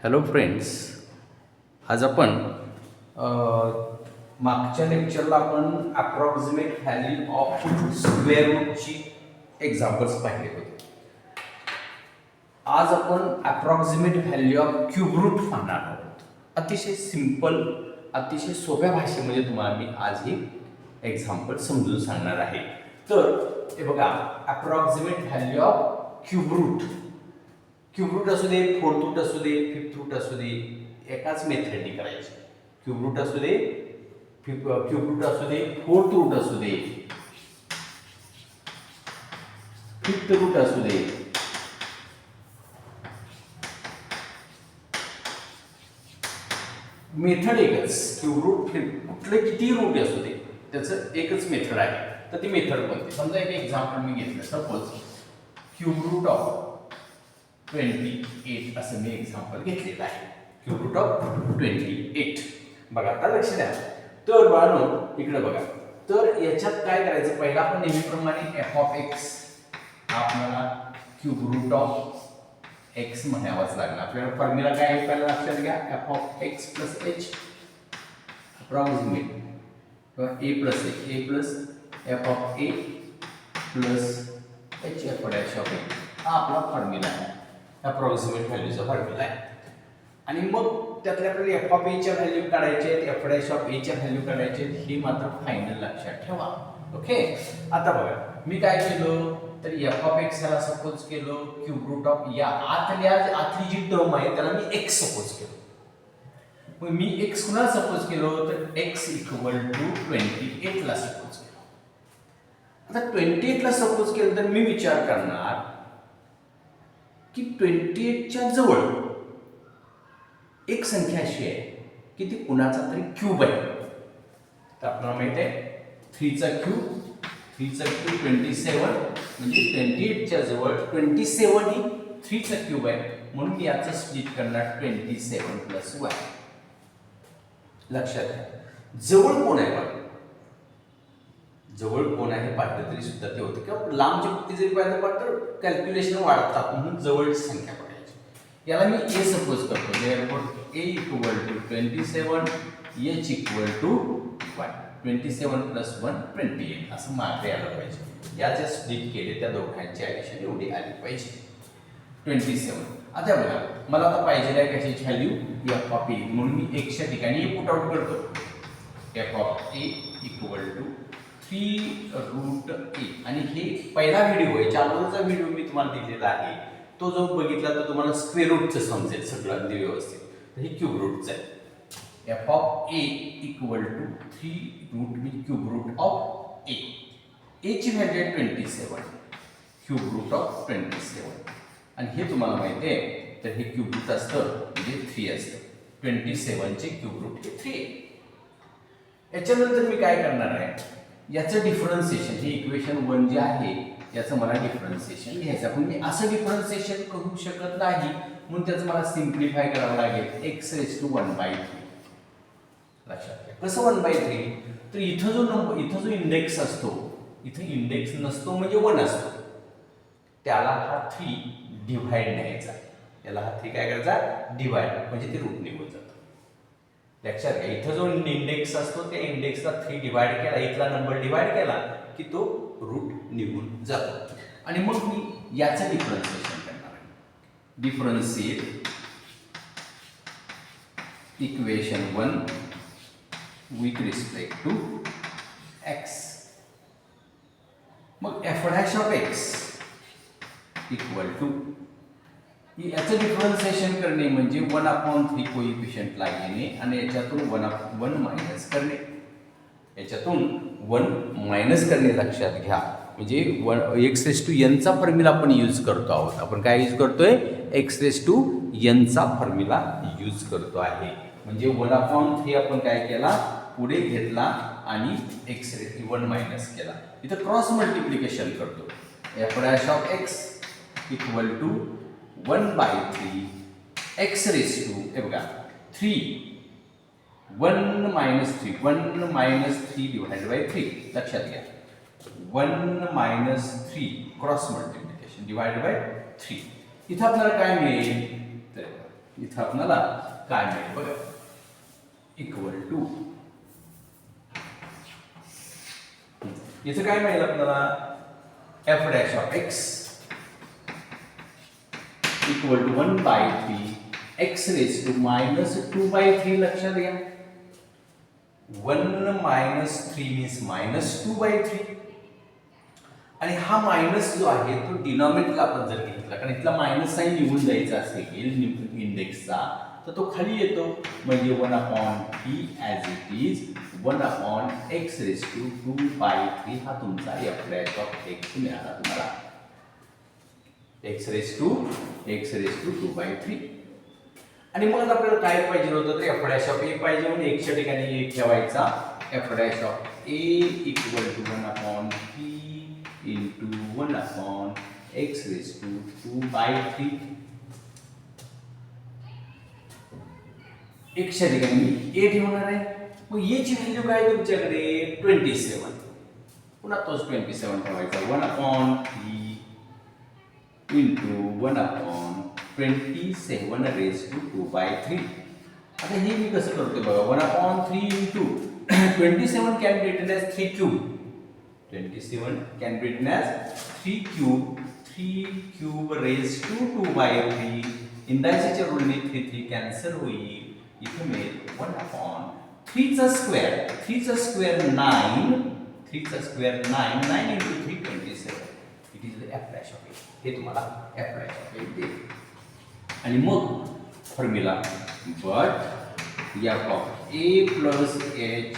Hello friends, आज आपण मागच्या लेक्चरला आपण अप्रॉक्सिमेट व्हॅल्यू ऑफ स्क्वेअर रूटची एक्झाम्पल्स पाहिले होते. आज आपण approximate value of cube root पाहणार आहोत. अतिशय सिंपल, अतिशय सोप्या भाषेमध्ये तुम्हाला मी आज ही एक्झाम्पल समजून सांगणार आहे. तर हे बघा, approximate value of cube root. Cube root असू दे, फोर्थ रूट असू दे, फिफ्थ रूट असू दे, एकाच मेथडने करायचे. क्यूब रूट असू दे, क्यूब रूट असू दे, फोर्थ रूट असू दे, फिफ्थ रूट असू दे, मेथड एकच. क्यूब रूट कुठले किती रूट असू दे त्याचं एकच मेथड आहे. तर ती मेथड कोणती? समजा एक एक्झाम्पल मी घेतलं. सपोज क्यूब रूट ऑफ 28 असं मी एक्झाम्पल घेतलेलं आहे. Cube root of 28. बघा, आता लक्ष द्या. तर बाळांनो इकडे बघा. तर याच्यात काय करायचं, पहिला आपण नेहमीप्रमाणे एफ ऑफ एक्स आपल्याला क्यूब रूट ऑफ एक्स म्हणावाच लागणार. आपल्याला फॉर्म्युला काय आहे पहिला लक्षात घ्या. F of X plus H approximate किंवा A plus F of A plus H F dash of A हा आपला फॉर्म्युला आहे. अप्रॉक्सिमेट व्हॅल्यूचा फॉर्म्युला आहे. आणि मग त्यातल्या आपल्याला एफ ऑफ एच्या व्हॅल्यू काढायचे आहेत, एफ डॅश ऑफ एच्या व्हॅल्यू काढायचे आहेत. हे मात्र फायनल लक्षात ठेवा. ओके. आता बघा, मी काय केलं तर एफ ऑफ एक्स ला सपोज केलं क्यूब रूट ऑफ या आतली जी टर्म आहे त्याला मी एक्स सपोज केलं. मग मी एक्स कुणाला सपोज केलं तर एक्स इक्वल टू 28 ला सपोज केलं. आता 28 ला सपोज केलं तर मी विचार करणार की 28 च्या जवळ एक संख्या अशी आहे की ती कुणाचा तरी क्यूब आहे. तर आपल्याला माहिती आहे 3 चा क्यूब 27 म्हणजे 28 च्या जवळ 27 ही 3 चा क्यूब आहे. म्हणून मी याचं स्प्लिट करणार 27 प्लस 1. लक्षात घ्या, जवळ कोण आहे बघा. जवळ कोण आहे पाहिलं तरी सुद्धा ते होतं किंवा लांबची पट्टी जरी पाहिलं तर कॅल्क्युलेशन वाढतात म्हणून जवळची संख्या पडायची. याला मी ए सपोज करतो. Therefore A equal to 27, H equal to 1. 27 plus 1 28 असं मागे आलं पाहिजे. या ज्या स्प्लिट केले त्या दोघांची ॲडिशन एवढी आली पाहिजे 27. आता बघा, मला आता पाहिजे आहे कशाची व्हॅल्यू एफ ऑफ ए. म्हणून मी एक्सच्या ठिकाणी ए पुट आउट करतो. F of A equal to 3 root A. आणि हे पहिला व्हिडिओ आहे, अगोदरचा व्हिडिओ मी तुम्हाला दिलेला आहे. तो जो बघितला तर तुम्हाला स्क्वेअर रूटचं समजेल सगळं अगदी व्यवस्थित. तर हे क्यूब रूटचं आहे. F of A equal to 3 root मी क्यूब रूट ऑफ ए. एची व्हॅल्यू आहे 27, क्यूब रूट ऑफ 27. आणि हे तुम्हाला माहिती आहे तर हे क्यूब रूट असतं म्हणजे 3 असतं. 27 चे क्यूब रूट हे 3 आहे. याच्यानंतर मी काय करणार आहे, याचं डिफरन्सिएशन, हे इक्वेशन 1 जे आहे याचं मला डिफरन्सिएशन घ्यायचं. पण मी असं डिफरन्सिएशन करू शकत नाही म्हणून त्याचं मला सिम्प्लिफाय करावं लागेल. X raise to 1/3. लक्षात घ्या कसं 1/3. तर इथं जो इंडेक्स असतो, इथं इंडेक्स नसतो म्हणजे 1 असतो, त्याला हा 3 डिव्हाइड न्यायचा. याला हा 3 काय करायचा, डिव्हाइड, म्हणजे ते रूट निघून जातं. लक्षात घ्या, इथं जो इंडेक्स असतो त्या इंडेक्सला 3 डिवाइड केला, इथला नंबर डिवाइड केला की तो रूट निघून जातो. आणि मग मी याचं डिफरन्सिएशन करणार आहे. Differentiate equation 1 with respect to X. मग F dash of X equal to, याचं डिफरन्सिएशन करणे म्हणजे 1/3 कोइफिशियंटला घेणे आणि याच्यातून 1 मायनस करणे. याच्यातून 1 मायनस करणे लक्षात घ्या. म्हणजे एक्स रेस टू एनचा फॉर्म्युला आपण यूज करतो आहोत. आपण काय यूज करतोय, एक्स रेस टू एनचा फॉर्म्युला यूज करतो आहे. म्हणजे 1/3 आपण काय केला, पुढे घेतला आणि एक्स रेस 1 मायनस केला. इथं क्रॉस मल्टिप्लिकेशन करतो. F dash of X equal to 1/3 X raise to, हे बघा 3 1 मायनस 3 डिवाइड बाय 3. लक्षात घ्या 1 minus 3 cross multiplication divide by 3. इथं आपल्याला काय मिळेल तर इथं आपल्याला काय मिळेल बघा, इक्वल टू इथं काय मिळेल आपल्याला, F dash of X equal to 1/3 X raise to -2/3. लक्षात घ्या 1 - 3 मीन्स -2/3. आणि हा मायनस जो आहे तो डिनॉमिनेटरला आपण जर घेतला, कारण इथला मायनस साईन निघून जायचा असेल इंडेक्सचा, तर तो खाली येतो, म्हणजे 1/3 as it is 1/x raise to 2/3 हा तुमचा एफ डॅश ऑफ एक्स मिळाला तुम्हाला, x रेज टू 2/3. आणि मग आपल्याला काय पाहिजे होतं, तर एफ डॅश ऑफ ए पाहिजे, म्हणून एक्सच्या ठिकाणी ए ठेवायचा, F dash of A equal to 1/3 into 1/x raised to 2/3. x च्या ठिकाणी मी a ठेवणार आहे. मग a ची व्हॅल्यू काय तुमच्याकडे 27. पुन्हा तोच 27 ठेवायचा, 1/3 into 1/27 raised to 2/3. आता हे मी कसं करतोय बघा, 1/3 into 27 can be written as 3 cube. 27 can be written as 3 cube raised to 2/3. इंदायसाच्या रूलने 3 कॅन्सल होईल, इथे मिळेल 1/3 चा square 9, 9 into 3 27. It is the F dash of A. हे तुम्हाला एफ डॅश ऑफ ए देईल. आणि मग formula, but F of A plus H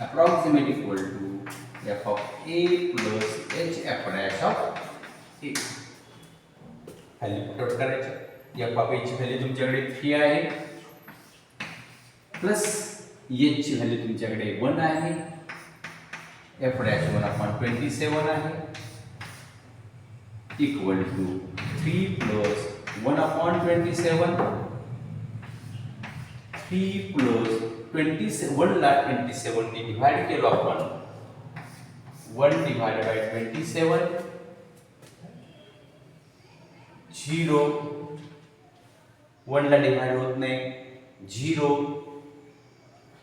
approximate equal to f of a plus h f dash of a. Value put out करायची. f of a ची value तुमच्याकडे 3 आहे, plus h ची value तुमच्याकडे 1 आहे, f डॅश 1/27 आहे, equal to 3 plus 1/27, 3 plus 27 ला 27 ने डिवाइड केलो आपण, 1 divided by 27, 0, 1 ला डिवाइड होत नाही, 0,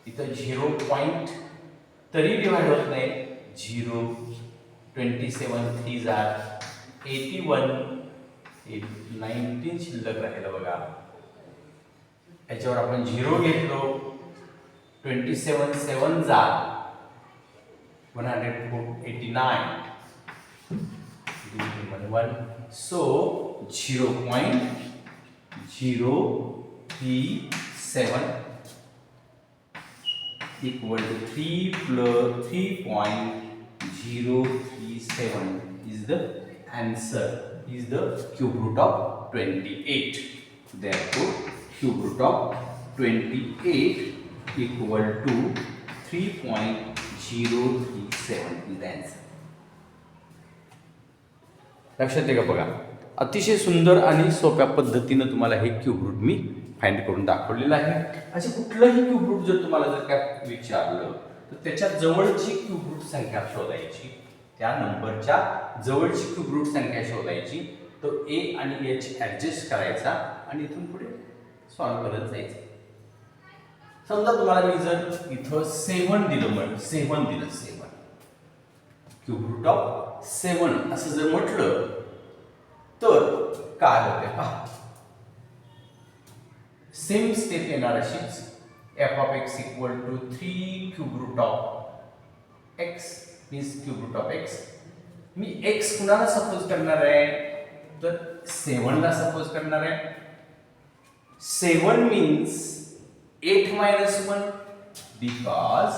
इथं 0 पॉइंट तरी डिवाइड होत नाही, 0, 27 3 जार 81, 19 शिल्लक राहिलं बघा. याच्यावर आपण 0 घेतलो, 27 7 जार 189, 1, so 0.037 equal to 3.037 is the answer, is the cube root of 28. Therefore cube root of 28 equal to 3.037 is the answer. लक्षात आहे का बघा, अतिशय सुंदर आणि सोप्या पद्धतीनं तुम्हाला हे क्यूब रूट मी फाइंड करून दाखवलेलं आहे. असे कुठलंही क्यूब रूट जर तुम्हाला जर काय विचारलं तर त्याच्या जवळची क्यूब रूट संख्या शोधायची, त्या नंबरच्या जवळची क्यूब रूट संख्या शोधायची, तो ए आणि एच ॲडजस्ट करायचा आणि इथून पुढे सॉल्व्ह करत जायचं. समजा तुम्हाला मी जर इथं 7 दिलं, 7 क्यूब रूट ऑफ 7 असं जर म्हटलं तर काय होते पहा. सेम स्टेप येणार अशीच, F of X equal to 3 cube root of X means cube root of X. मी एक्स कुणाला सपोज करणार आहे तर 7 ला सपोज करणार आहे. 7 मीन्स 8 - 1 बिकॉज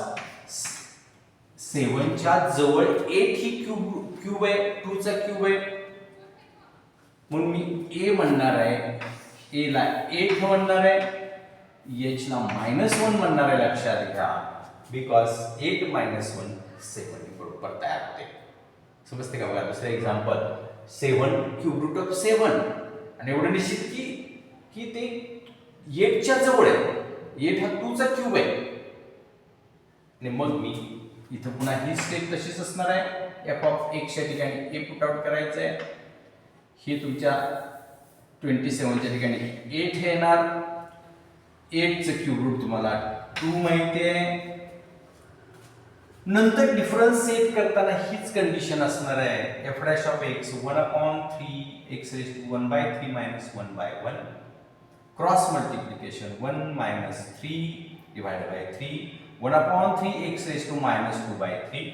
7 च्या जवळ 8 ही क्यूब आहे, 2 चा क्यूब आहे, म्हणून मी ए म्हणणार आहे, ए ला 8 म्हणणार आहे, एच ला -1 म्हणणार आहे. लक्षात घ्या बिकॉज 8 - 1 7 बरोबर तयार होते. समजते का बघा. दुसरं एक्झाम्पल, 7 क्यूब रूट ऑफ 7 आणि एवढं निश्चित की ते 8 च्या जवळ आहे, 8 हा 2 चा क्यूब आहे. आणि मग मी इथं पुन्हा ही स्टेप तशीच असणार आहे. एफ ऑफ एक्स च्या ठिकाणी ए पुट आउट करायचं आहे. हे तुमच्या 27च्या ठिकाणी 8 हे येणार. 8चं क्यूब रूट तुम्हाला 2 माहिती आहे. नंतर डिफरन्स सेट करताना हीच कंडिशन असणार आहे. f dash of x 1/3 x raised to 1/3 minus 1/1 cross multiplication 1 minus 3 divided by 3 1/3 x raised to minus 2/3.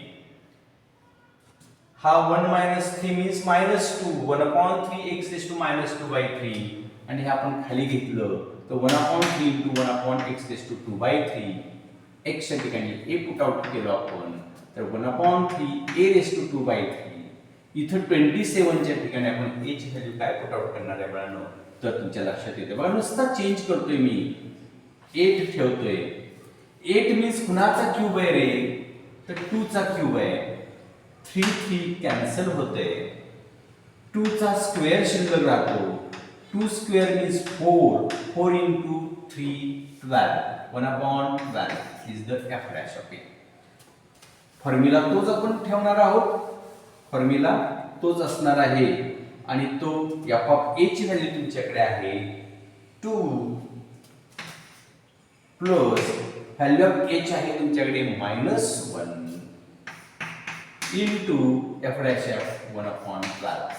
हा 1 minus 3 means minus 2 1/3 x raised to minus 2/3 आणि हे आपण खाली घेतलं तर 1/3 into 1/x raised to 2/3 x च्या ठिकाणी a पुट आउट केलं आपण तर 1/3 a raised to 2/3. इथं 27च्या ठिकाणी आपण a ची व्हॅल्यू काय पुट आउट करणार आहे बाळांनो तर तुमच्या लक्षात येते बघा. नुसता चेंज करतोय मी 8 ठेवतोय. 8 मीन्स कुणाचा क्यूब आहे रे तर 2 चा क्यूब आहे. 3 कॅन्सल होते. 2 चा स्क्वेअर शिल्लक राहतो. 2 square means 4 into 3 12 1/12 is the f dash of a. Formula तोच आपण ठेवणार आहोत. फॉर्म्युला तोच असणार आहे आणि तो f of a ची व्हॅल्यू तुमच्याकडे आहे 2 प्लस व्हॅल्यू ऑफ h आहे तुमच्याकडे -1 into f dash of 1/12.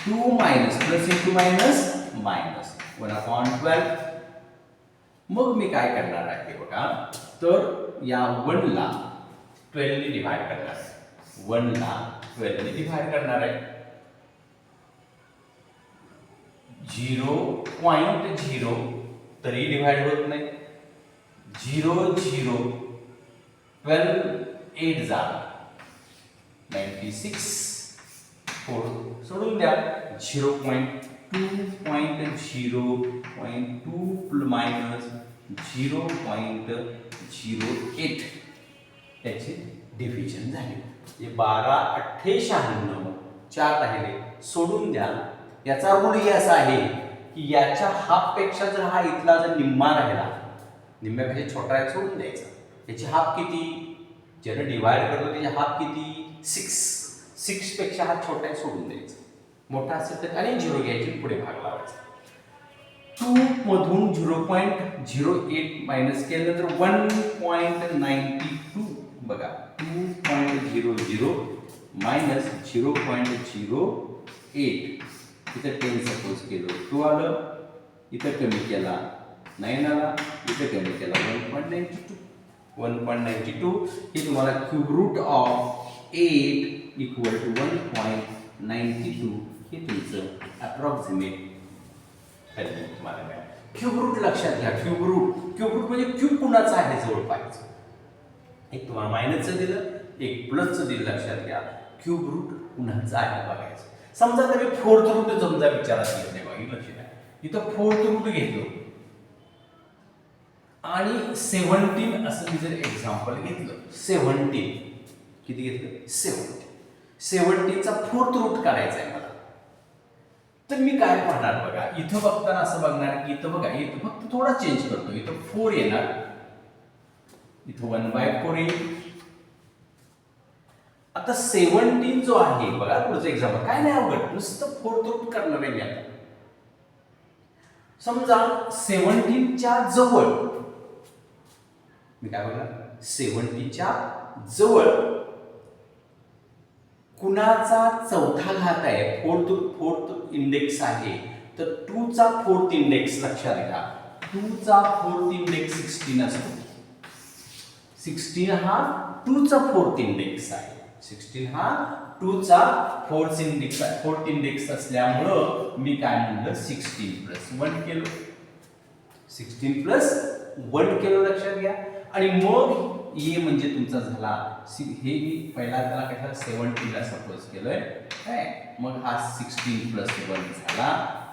2 minus plus into minus minus 1/12. मग मी काय करणार आहे बघा तर या 1 ला 12 ने डिवाइड करणार आहे. 1 ला 12 ने डिवाइड करणार आहे. 0.0 तरी डिवाइड होत नाही. 0 0 12 8 जा 96 4 सोडून द्या. 0.2 minus 0.08 त्याचे डिव्हिजन झाले. हे 12 98 4 राहिले सोडून द्या. याचा रूल हे असा आहे की याच्या हाफ पेक्षा जर हा इथला जर निम्मा राहिला निम्म्यापेक्षा छोटा आहे सोडून द्यायचा. याची हाफ किती ज्याने डिवाइड करतो त्याची हाफ किती 6 पेक्षा हा छोटा आहे सोडून द्यायचा. मोठा असेल तर आणि 0 घ्यायची पुढे भाग लावायचा. 2 मधून 0.08 मायनस केल्यानंतर 1.92 बघा 2.00 मायनस 0.08 इथं 10 सपोज केलं 2 आलं. इथं कमी केला 9 आला. इथं कमी केला 1.92 हे तुम्हाला cube root of 8 equal to 1.92 हे तुमचं अप्रॉक्सिमेट व्हॅल्यू तुम्हाला मिळालं. क्यूब रूट लक्षात घ्या. क्यूब रूट म्हणजे क्यूब कुणाचा आहे जवळ पाहिजे. एक तुम्हाला मायनसचं दिलं एक प्लसचं दिलं लक्षात घ्या. क्यूब रूट कुणाचं आहे बघायचं. समजा तुम्ही फोर्थ रूट समजा विचारात घेतले बघा लक्षात घ्या. इथं फोर्थ रूट घेतलं आणि 17 असं मी जर एक्झाम्पल घेतलं 17 किती घेतलं 17चा फोर्थ रूट काढायचा आहे मला. तर मी काय पाहणार बघा इथं बघताना असं बघणार की इथं बघा इथं फक्त थोडा चेंज करतो. इथं 4 येणार. इथं 1/4 येईल. आता 17 जो आहे बघा पुढचं एक्झाम्पल काय नाही अवघड नुसतं फोर्थ रूट करणार आहे मी आता. समजा 17च्या जवळ मी काय बघणार 17च्या जवळ कुणाचा चौथा घात आहे फोर्थ इंडेक्स आहे तर 2 चा फोर्थ इंडेक्स लक्षात घ्या. 2 चा फोर्थ इंडेक्स 16 असतो. 16 हा 2 चा फोर्थ इंडेक्स आहे. 16 हा 2 चा फोर्थ इंडेक्स असल्यामुळं मी काय म्हणलं 16 प्लस 1 केलं. 16 प्लस 1 केलं लक्षात घ्या. आणि मग ए म्हणजे तुमचा झाला हे मी पहिला त्याला काय 17 ला सपोज केलंय काय मग हा 16 प्लस 1 झाला.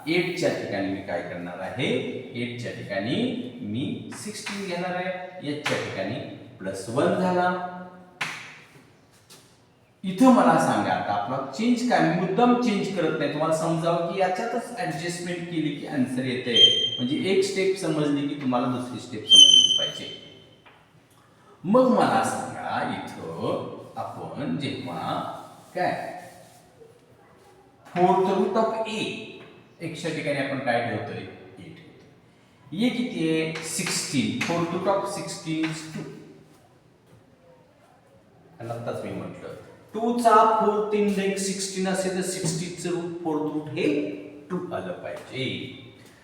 8 च्या ठिकाणी मी काय करणार आहे 8 च्या ठिकाणी मी 16 घेणार आहे. 8 च्या ठिकाणी प्लस 1 झाला. इथं मला सांगा आता आपला चेंज काय मुद्दाम चेंज करत नाही तुम्हाला समजावं की याच्यातच ऍडजस्टमेंट केली की आन्सर येते. म्हणजे एक स्टेप समजली की तुम्हाला दुसरी स्टेप समजलीच पाहिजे. मग मला सांगा इथं आपण जेव्हा काय फोर्थ रूट ऑफ ए एक्सच्या ठिकाणी आपण काय ठेवतोय? ए ठेवतोय. ए किती आहे? 16. 4 रूट ऑफ 16 is 2. आणि आत्ताच मी म्हटलं 2 चा 4th इंडेक्स 16 असेल तर 60 चं रूट 4th रूट हे 2 आलं पाहिजे.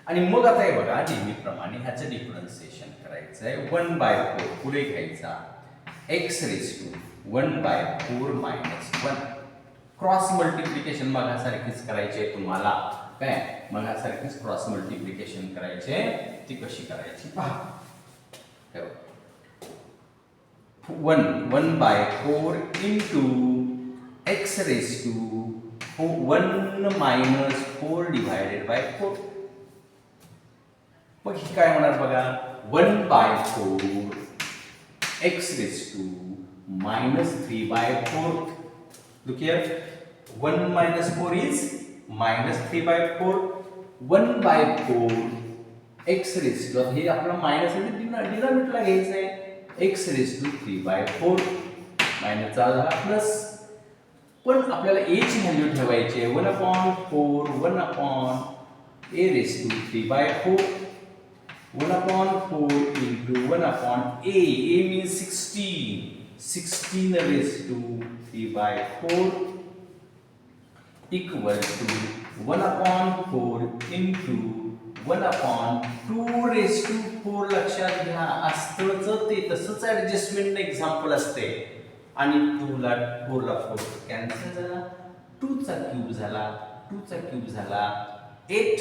आणि मग आता हे बघा नेहमीप्रमाणे ह्याचं डिफरन्सिएशन करायचं आहे. 1/4 पुढे घ्यायचा x raised to 1/4 - 1. Cross multiplication मगासारखीच करायची आहे तुम्हाला. काय मगासारखीच क्रॉस मल्टिप्लिकेशन करायचे. ती कशी करायची पहा. 1/4 into x raised to 1 minus 4 divided by 4. मग ही काय होणार बघा. 1/4 x raised to -3/4. Look here. 1 minus 4 is -3/4. 1/4 x raised to हे आपल्याला मायनस डिनॉमिनेटरला घ्यायचं आहे. x raised to 3/4 मायनस झाला प्लस. पण आपल्याला a ची व्हॅल्यू ठेवायची आहे 1/4 1/a raised to 3/4. 1/4 into 1/a. A means 16. 16 raised to 3/4 equal to 1/4 into 1/2 raised to 4. लक्षात घ्या असतंच ते तसंच ऍडजस्टमेंट एक्झाम्पल असते. आणि 2 ला 4 ला 4 कॅन्सल झाला. 2 चा क्यूब झाला 2 चा क्यूब झाला 8.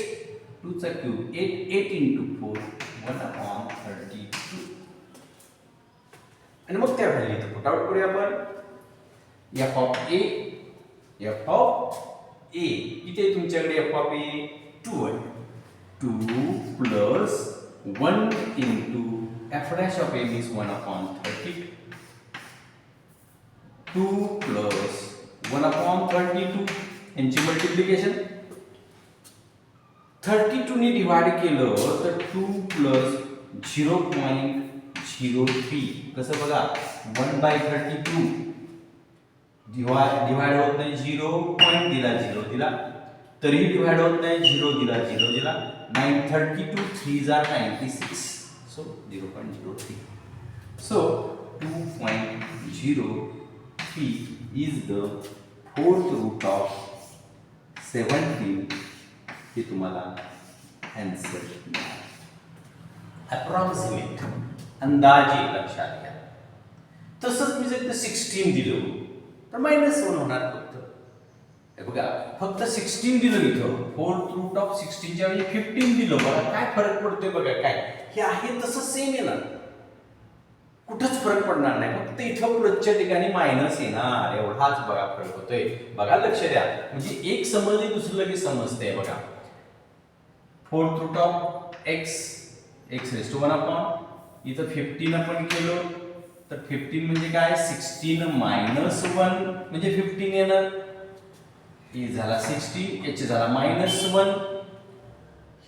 2 चा क्यूब 8. 8 into 4 1/32. आणि मग त्या व्हॅल्यू इथं पुट आउट करूया आपण. f of a किती आहे तुमच्याकडे? f of a 2 आहे. 2 plus 1 into f dash of a is 1/32. 2 plus 1/32 यांची मल्टिप्लिकेशन 32 ने डिवाइड केलं तर 2 plus 0.03. कसं बघा 1/32 डिवाइड होत नाही. 0 पॉइंट दिला 0 दिला तरीही डिवाइड होत नाही. 0 दिला 0 दिला. 932 3s are 96. So 0.03. So 2.03 is the 4th root of 17. हे तुम्हाला आन्सर अप्रॉक्सिमेट अंदाजे लक्षात घ्या. तसंच मी जर 16 दिलं तर -1 होणार फक्त. हे बघा फक्त 16 दिलं इथं 4th रूट ऑफ 16 च्या ऐवजी 15 दिलं. बघा काय फरक पडतोय बघा. काय हे आहे तसं सेम येणार. कुठंच फरक पडणार नाही. फक्त इथं प्लसच्या ठिकाणी मायनस येणार. एवढाच बघा फरक होतोय. बघा लक्ष द्या. म्हणजे एक समजली दुसरं लगेच समजते. बघा 4th root of x raised to 1/. इथं 15 आपण केलं तर 15 म्हणजे काय 16 - 1 म्हणजे 15 येणार. हे झाला 60 याचे झाला -1.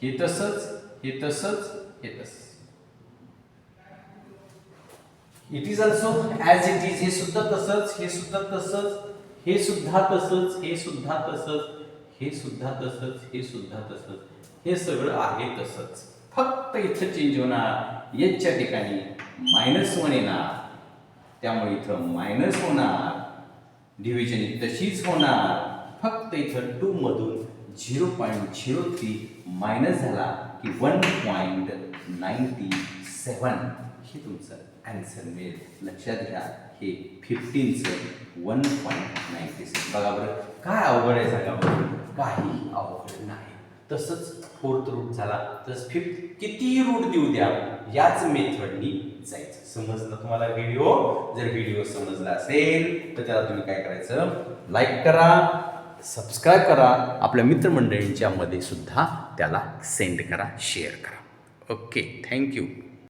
हे तसंच हे तसंच हे तसंच. It is also as it is. हे सुद्धा तसंच हे सुद्धा तसंच हे सुद्धा तसंच हे सुद्धा तसंच हे सुद्धा तसंच हे सुद्धा तसंच. हे सगळं आहे तसंच. फक्त इथं चेंज होणार. याच्या ठिकाणी -1 येणार. त्यामुळे इथं मायनस होणार. डिव्हिजन तशीच होणार. फक्त इथं 2 मधून 0.03 मायनस झाला की 1.97. हे तुमचं आन्सर मिळेल. लक्षात घ्या हे 15चं 1.97. बघा बरं काय अवघड आहे सांगा बरं. काही अवघड नाही. तसंच 4th रूट झाला तसं 5th कितीही रूट देऊ द्या याच मेथडनी जायचं. समजलं तुम्हाला व्हिडिओ? जर व्हिडिओ समजला असेल तर त्याला तुम्ही काय करायचं लाईक करा सबस्क्राईब करा. आपल्या मित्रमंडळींच्या मध्ये सुद्धा त्याला सेंड करा शेअर करा. Okay thank you.